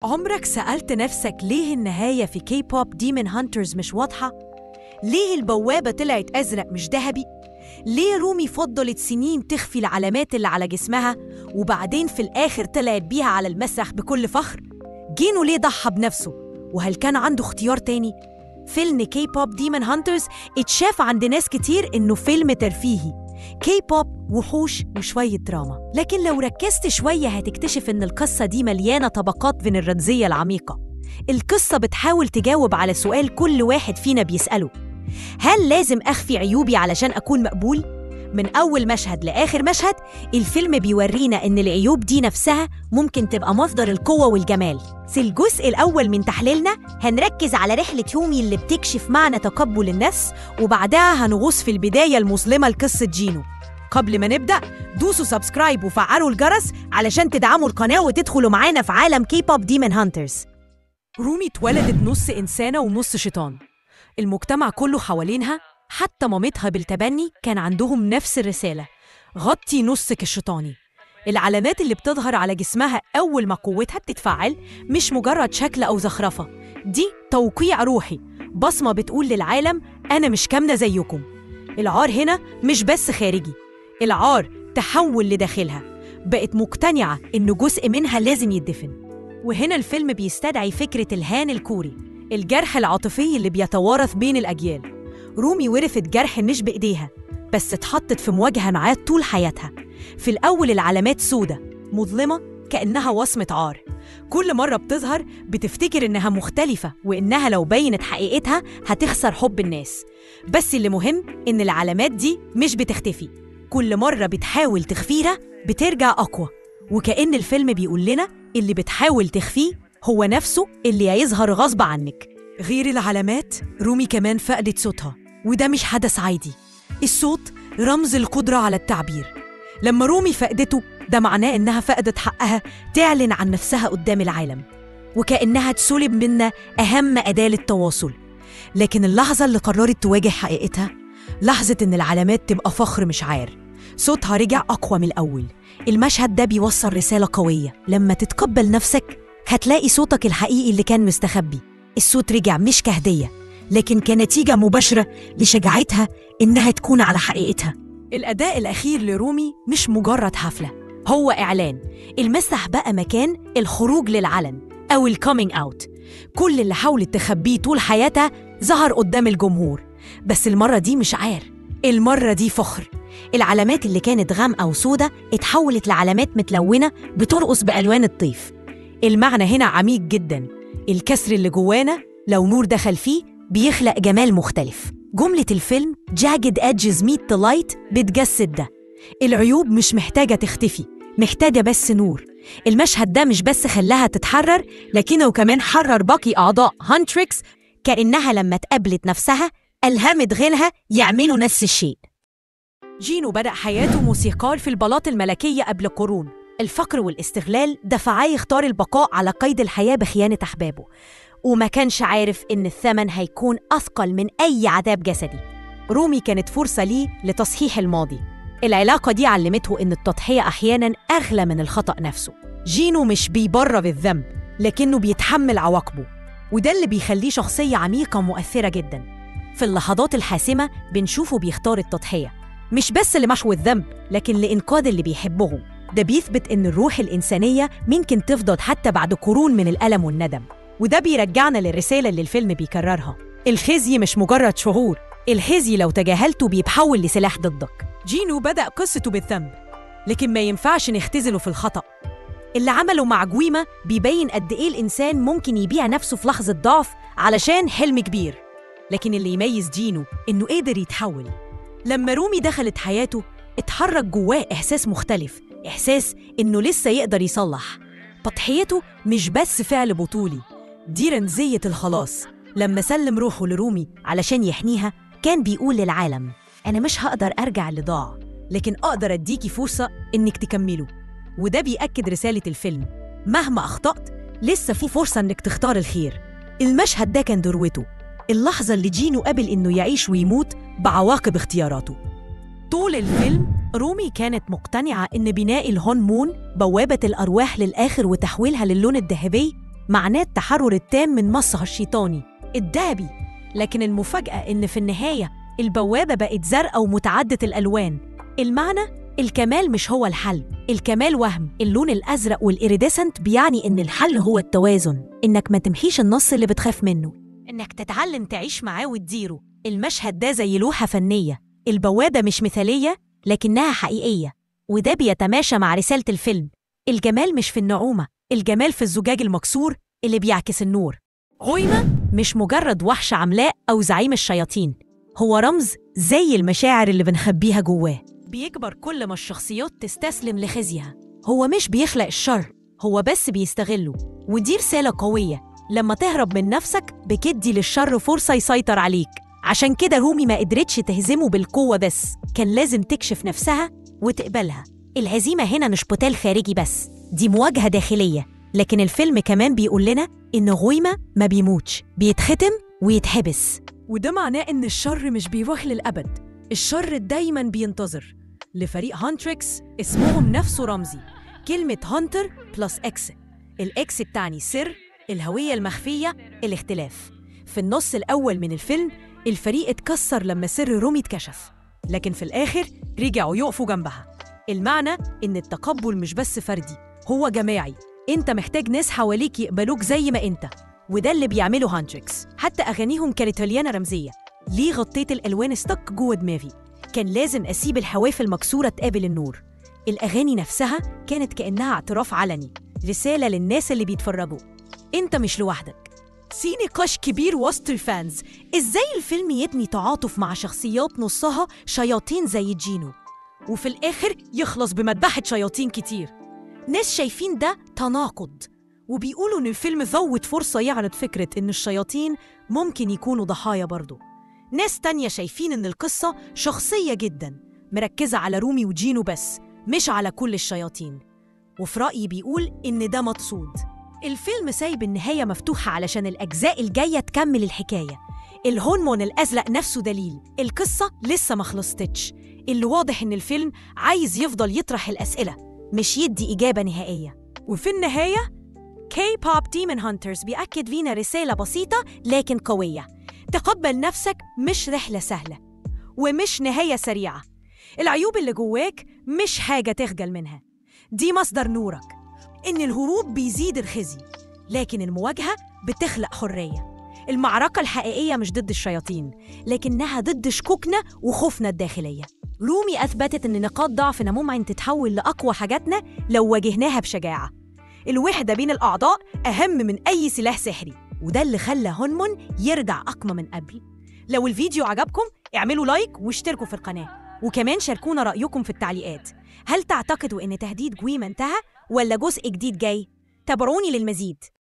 عمرك سألت نفسك ليه النهاية في كي بوب ديمون هانترز مش واضحة؟ ليه البوابة طلعت أزرق مش ذهبي؟ ليه رومي فضلت سنين تخفي العلامات اللي على جسمها وبعدين في الآخر طلعت بيها على المسرح بكل فخر؟ جينو ليه ضحى بنفسه؟ وهل كان عنده اختيار تاني؟ فيلم كي بوب ديمون هانترز اتشاف عند ناس كتير إنه فيلم ترفيهي، كي بوب وحوش وشوية دراما، لكن لو ركزت شوية هتكتشف إن القصة دي مليانة طبقات من الرمزية العميقة. القصة بتحاول تجاوب على سؤال كل واحد فينا بيسأله: هل لازم أخفي عيوبي علشان أكون مقبول؟ من أول مشهد لآخر مشهد الفيلم بيورينا إن العيوب دي نفسها ممكن تبقى مصدر القوة والجمال. في الجزء الأول من تحليلنا هنركز على رحلة يومي اللي بتكشف معنى تقبل الناس، وبعدها هنغوص في البداية المظلمة لقصة جينو. قبل ما نبدأ دوسوا سبسكرايب وفعلوا الجرس علشان تدعموا القناة وتدخلوا معانا في عالم كي بوب ديمون هانترز. رومي اتولدت نص إنسانة ونص شيطان. المجتمع كله حوالينها حتى مامتها بالتبني كان عندهم نفس الرسالة: غطي نصك الشيطاني. العلامات اللي بتظهر على جسمها أول ما قوتها بتتفعل مش مجرد شكل أو زخرفة، دي توقيع روحي، بصمة بتقول للعالم أنا مش كاملة زيكم. العار هنا مش بس خارجي، العار تحول لداخلها، بقت مقتنعة إنه جزء منها لازم يدفن. وهنا الفيلم بيستدعي فكرة الهان الكوري، الجرح العاطفي اللي بيتوارث بين الأجيال. رومي ورثت جرح مش بإيديها، بس اتحطت في مواجهة معاه طول حياتها. في الأول العلامات سودة مظلمة كأنها وصمة عار، كل مرة بتظهر بتفتكر إنها مختلفة وإنها لو بينت حقيقتها هتخسر حب الناس. بس اللي مهم إن العلامات دي مش بتختفي، كل مرة بتحاول تخفيها بترجع أقوى، وكأن الفيلم بيقول لنا اللي بتحاول تخفيه هو نفسه اللي هيظهر غصب عنك. غير العلامات رومي كمان فقدت صوتها، وده مش حدث عادي. الصوت رمز القدرة على التعبير. لما رومي فقدته ده معناه إنها فقدت حقها تعلن عن نفسها قدام العالم، وكأنها تسلب منا أهم أداة للتواصل. لكن اللحظة اللي قررت تواجه حقيقتها لحظة إن العلامات تبقى فخر مش عار. صوتها رجع أقوى من الأول. المشهد ده بيوصل رسالة قوية: لما تتقبل نفسك هتلاقي صوتك الحقيقي اللي كان مستخبي. الصوت رجع مش كهدية، لكن كنتيجة مباشرة لشجاعتها إنها تكون على حقيقتها. الأداء الأخير لرومي مش مجرد حفلة، هو إعلان. المسرح بقى مكان الخروج للعلن أو الكومينج أوت. كل اللي حاولت تخبيه طول حياتها ظهر قدام الجمهور، بس المرة دي مش عار، المرة دي فخر. العلامات اللي كانت غامقة وسودة اتحولت لعلامات متلونة بترقص بألوان الطيف. المعنى هنا عميق جدا: الكسر اللي جوانا لو نور دخل فيه بيخلق جمال مختلف. جملة الفيلم Jagged Edges Meet the Light بتجسد ده. العيوب مش محتاجة تختفي، محتاجة بس نور. المشهد ده مش بس خلاها تتحرر، لكنه كمان حرر باقي أعضاء هانتريكس، كأنها لما تقابلت نفسها ألهمت غيرها يعملوا نفس الشيء. جينو بدأ حياته موسيقار في البلاط الملكية قبل قرون. الفقر والاستغلال دفعاه يختار البقاء على قيد الحياة بخيانة أحبابه، وما كانش عارف إن الثمن هيكون أثقل من أي عذاب جسدي. رومي كانت فرصة ليه لتصحيح الماضي. العلاقة دي علمته إن التضحية أحياناً أغلى من الخطأ نفسه. جينو مش بيبرر الذنب، لكنه بيتحمل عواقبه، وده اللي بيخليه شخصية عميقة مؤثرة جداً. في اللحظات الحاسمة بنشوفه بيختار التضحية، مش بس لمحو الذنب لكن لإنقاذ اللي بيحبهم. ده بيثبت إن الروح الإنسانية ممكن تفضل حتى بعد قرون من الألم والندم. وده بيرجعنا للرسالة اللي الفيلم بيكررها: الخزي مش مجرد شعور، الخزي لو تجاهلته بيتحول لسلاح ضدك. جينو بدأ قصته بالذنب، لكن ما ينفعش نختزله في الخطأ. اللي عمله مع جويما بيبين قد إيه الإنسان ممكن يبيع نفسه في لحظة ضعف علشان حلم كبير. لكن اللي يميز جينو إنه قادر يتحول. لما رومي دخلت حياته اتحرك جواه إحساس مختلف، إحساس إنه لسه يقدر يصلح. تضحيته مش بس فعل بطولي، دي رمزية الخلاص. لما سلم روحه لرومي علشان يحميها كان بيقول للعالم: أنا مش هقدر أرجع اللي ضاع، لكن أقدر أديكي فرصة إنك تكمله. وده بيأكد رسالة الفيلم: مهما أخطأت لسه في فرصة إنك تختار الخير. المشهد ده كان ذروته، اللحظة اللي جينو قبل إنه يعيش ويموت بعواقب اختياراته. طول الفيلم رومي كانت مقتنعة إن بناء الهون مون، بوابة الأرواح للآخر وتحويلها للون الذهبي، معناه التحرر التام من مسها الشيطاني الذهبي. لكن المفاجأة إن في النهاية البوابة بقت زرقاء ومتعددة الألوان. المعنى الكمال مش هو الحل، الكمال وهم. اللون الأزرق والإيريديسنت بيعني إن الحل هو التوازن، إنك ما تمحيش النص اللي بتخاف منه، إنك تتعلم تعيش معاه وتديره. المشهد ده زي لوحة فنية، البوابة مش مثالية لكنها حقيقية، وده بيتماشى مع رسالة الفيلم. الجمال مش في النعومة، الجمال في الزجاج المكسور اللي بيعكس النور. غويما مش مجرد وحش عملاق أو زعيم الشياطين، هو رمز زي المشاعر اللي بنخبيها جواه، بيكبر كل ما الشخصيات تستسلم لخزيها. هو مش بيخلق الشر، هو بس بيستغله. ودي رسالة قوية، لما تهرب من نفسك بتدي للشر فرصة يسيطر عليك. عشان كده رومي ما قدرتش تهزمه بالقوة بس، كان لازم تكشف نفسها وتقبلها. الهزيمة هنا مش قتال خارجي بس، دي مواجهة داخلية. لكن الفيلم كمان بيقول لنا إن غويما ما بيموتش، بيتختم ويتحبس، وده معناه إن الشر مش بيروح للأبد، الشر دايماً بينتظر. لفريق هانتريكس اسمهم نفسه رمزي، كلمة هانتر بلس إكس. الإكس بتعني سر، الهوية المخفية، الاختلاف. في النص الأول من الفيلم الفريق اتكسر لما سر رومي اتكشف، لكن في الآخر رجعوا يقفوا جنبها. المعنى إن التقبل مش بس فردي، هو جماعي. انت محتاج ناس حواليك يقبلوك زي ما انت، وده اللي بيعمله هانتريكس. حتى أغانيهم كانت مليانة رمزية. ليه غطيت الألوان استك جوه دماغي؟ كان لازم أسيب الحواف المكسورة تقابل النور. الأغاني نفسها كانت كأنها اعتراف علني، رسالة للناس اللي بيتفرجوا، انت مش لوحدك. في نقاش كبير وسط الفانز، ازاي الفيلم يبني تعاطف مع شخصيات نصها شياطين زي جينو، وفي الآخر يخلص بمذبحة شياطين كتير. ناس شايفين ده تناقض، وبيقولوا إن الفيلم فوت فرصة يعرض فكرة إن الشياطين ممكن يكونوا ضحايا برضو. ناس تانية شايفين إن القصة شخصية جداً، مركزة على رومي وجينو بس، مش على كل الشياطين. وفي رأيي بيقول إن ده مقصود. الفيلم سايب النهاية مفتوحة علشان الأجزاء الجاية تكمل الحكاية. الهرمون الأزرق نفسه دليل القصة لسه مخلصتش، اللي واضح إن الفيلم عايز يفضل يطرح الأسئلة مش يدي إجابة نهائية. وفي النهاية K-pop Demon Hunters بيأكد فينا رسالة بسيطة لكن قوية: تقبل نفسك، مش رحلة سهلة ومش نهاية سريعة. العيوب اللي جواك مش حاجة تخجل منها، دي مصدر نورك. إن الهروب بيزيد الخزي، لكن المواجهة بتخلق حرية. المعركة الحقيقية مش ضد الشياطين، لكنها ضد شكوكنا وخوفنا الداخلية. رومي أثبتت إن نقاط ضعفنا ممكن تتحول لأقوى حاجاتنا لو واجهناها بشجاعة. الوحدة بين الأعضاء أهم من أي سلاح سحري، وده اللي خلى هونمون يرجع أقوى من قبل. لو الفيديو عجبكم اعملوا لايك واشتركوا في القناة، وكمان شاركونا رأيكم في التعليقات. هل تعتقدوا إن تهديد غويما انتهى ولا جزء جديد جاي؟ تابعوني للمزيد.